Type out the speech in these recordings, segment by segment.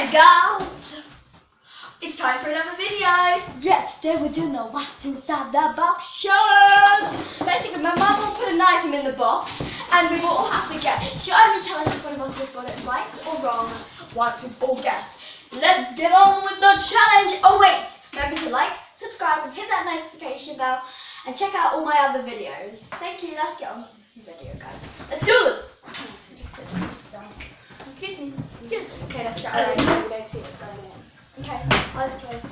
Hey guys! It's time for another video! Yeah, today we're doing the what's inside the box show! Basically, my mum will put an item in the box and we will all have to guess. She'll only tell us if one of us has got it right or wrong once we've all guessed. Let's get on with the challenge! Oh wait! Remember to like, subscribe and hit that notification bell and check out all my other videos. Thank you, let's get on with the video guys. Let's do this! Excuse me. Okay, let's get ready so we don't see what's going on. Okay, eyes are closed.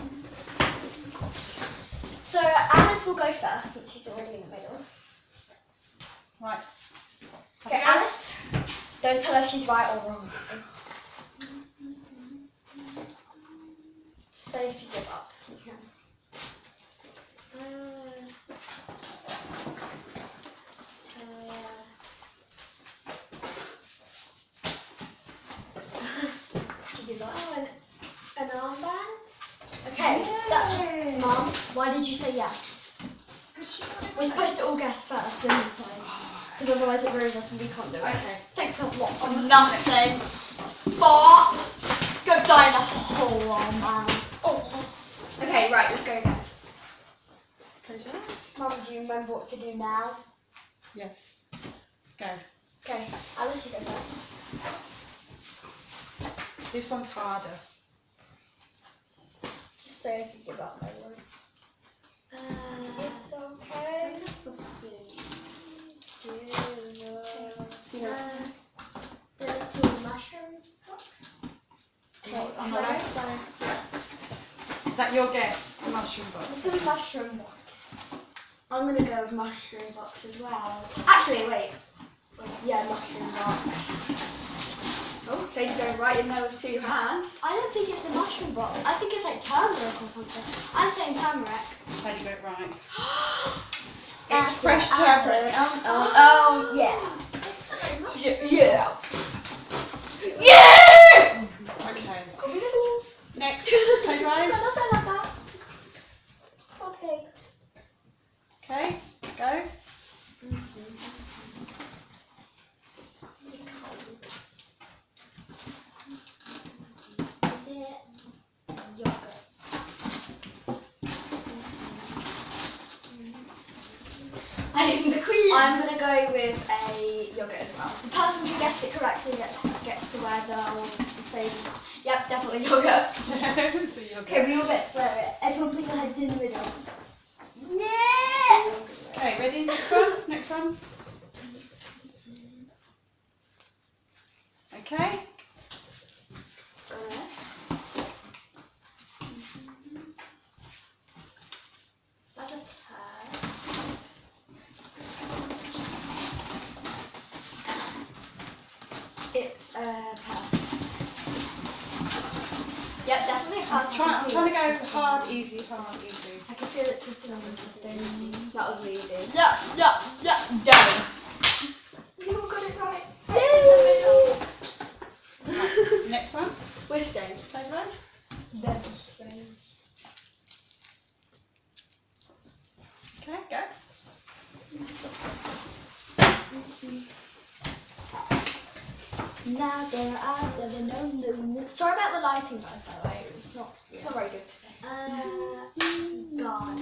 So Alice will go first since she's already in the middle. Right. Okay, Alice, don't tell her if she's right or wrong. Say if you give up, you can. An armband? Okay, that's it. Mum, why did you say yes? We're supposed to all guess first, then decide. Because otherwise it ruins us and we can't do it. Okay. Thanks a lot for nothing. Fart. Go die in a hole, armband. Oh. Okay, right, let's go now. Close your eyes. Mum, do you remember what to do now? Yes. Go. Okay, Alice, you go first. This one's harder. Just say if you give up, I won't. Is this okay? The little mushroom box? Okay, On the left side. Is that your guess? The mushroom box. Let's do a mushroom box. I'm gonna go with mushroom box as well. Actually, wait. Yeah, mushroom box. Oh, Sadie's going right in there with two hands. I don't think it's a mushroom box. I think it's like turmeric or something. I'm saying turmeric. Sadie got it right. It's fresh turmeric. Oh, yeah. Yeah. Okay. Next. Close your eyes. Okay. Okay. Go. I'm the queen. I'm going to go with a yogurt as well. The person who gets it correctly gets to wear the same. Yep, definitely yogurt. So yogurt. Okay, we all get to wear it. Everyone put your heads in the middle. Yeah! Okay, ready? Next one. Next one. Okay. That's a purse. It's a purse. Yep, definitely a purse. I'm trying to go hard, easy, hard, easy. I can feel it twisting on and twisting. That was easy. Yeah. Done. We all got it right. It's in the middle. Right. Next one. We're stoned. Close your eyes. Very strange. Okay, go. Sorry about the lighting, guys, by the way. It's not very good today. God.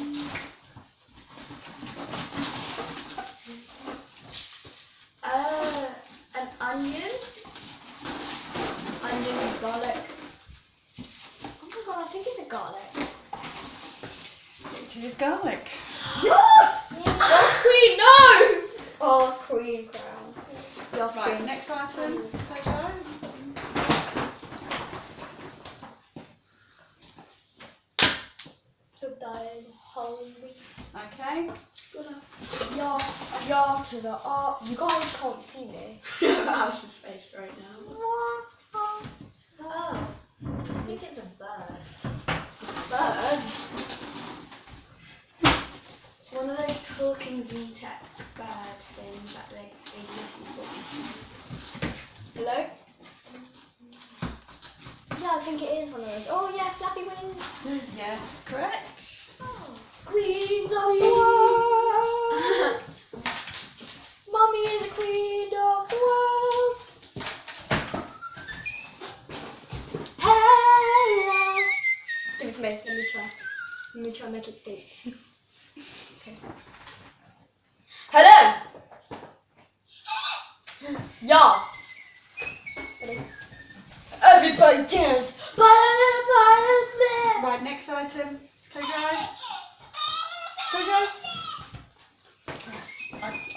An onion. Onion and garlic. Oh my god, I think it's a garlic. It is garlic. Yes! Yes, queen, no! Oh, queen crown. Yes, Right, queen. next item. Close your eyes. The dying whole week. Okay. Yeah, to the art. You guys can't see me. Alice's face right now. Oh, I think it's a bird. Bird? One of those talking VTech bird things that they listen for. Hello? Yeah, I think it is one of those. Oh yeah, flappy wings. Yes, correct. Oh, queen of the world. Mummy is a queen of the world. Hey! to me. Let me try. Let me try and make it speak. Okay. Hello. Yeah. Ready? Everybody dance. Right, next item. Close your eyes. Close your eyes.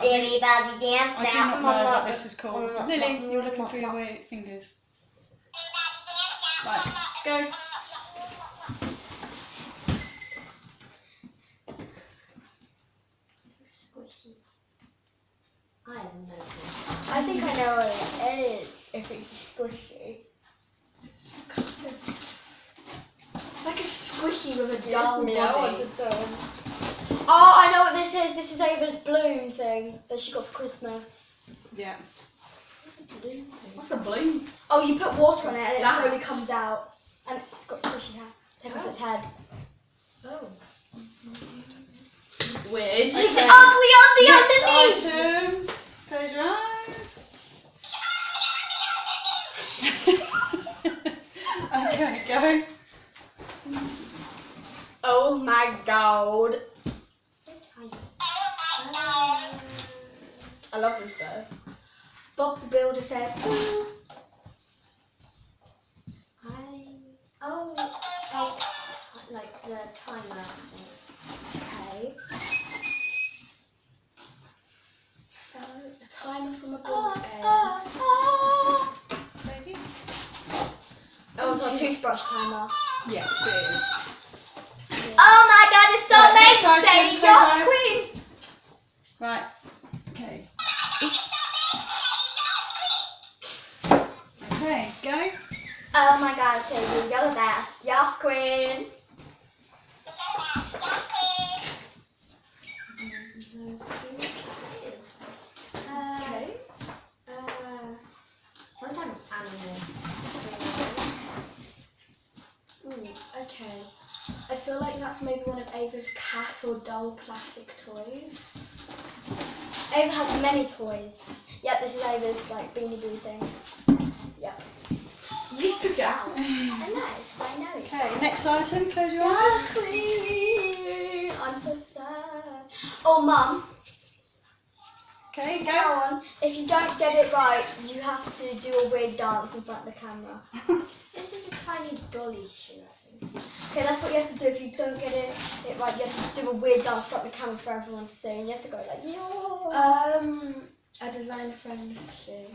Everybody dance I do not know what this is called. Lily, you're looking through your fingers. Right, go. I think I know what it is. If it's squishy. It's like a squishy with a dull body. Oh, I know what this is. This is Ava's bloom thing that she got for Christmas. Yeah. What's a bloom? Oh, you put water on it and it That. slowly comes out. And it's got squishy hair. Take off its head. Oh. Weird. Okay. She's ugly on the Next underneath. item. Close your eyes. Okay, go. Oh my god. I love this though. Bob the Builder says, ooh. Like the timer. Okay. A timer from a board game. Baby. Oh, it's a toothbrush timer. Yes, it is. Oh my god, it's so Right, next amazing, item, Sadie. close Yes, eyes. queen. Right. Okay. Okay, go. Oh my god, Sadie, you're the best. Yes, queen. Okay. Sometimes animals. Okay. I feel like that's maybe one of Ava's cat or doll plastic toys. Ava has many toys. Yep, this is Ava's like Beanie Boo things. Yep. You took it out. I know. Okay, next item, close your Yes, eyes. queen. I'm so sad. Oh, Mum. Okay, Go go. on. If you don't get it right, you have to do a weird dance in front of the camera. This is a tiny dolly shoe, I think. Okay, that's what you have to do. If you don't get it right, you have to do a weird dance in front of the camera for everyone to see, and you have to go like, yo. A designer friend's shoe.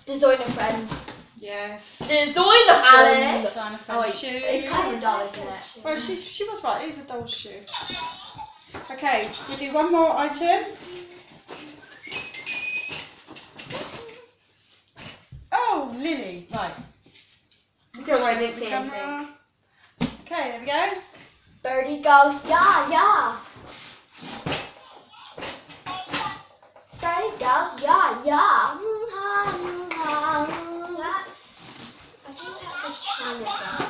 Designer friend. Yes. Designer Alice. Designer Oh, friend wait. shoe. It's kind of a doll, isn't it? Well, she was right. It is a doll's shoe. Okay, we'll do one more item. Oh, Lily. Right. Don't worry, I didn't Show see the anything. camera. Okay, there we go. Birdie goes, yeah. Birdie goes, yeah. I think that's a China doll.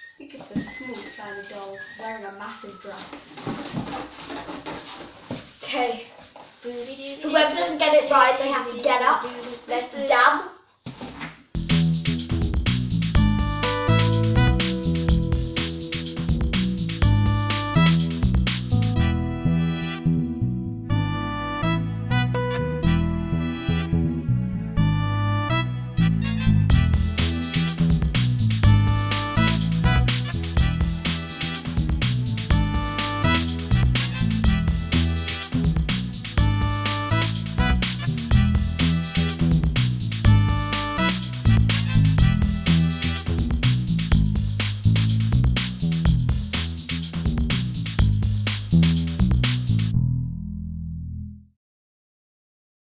I think it's a small shiny doll wearing a massive dress. Okay. Whoever doesn't get it right, they have to get up. Let's dab.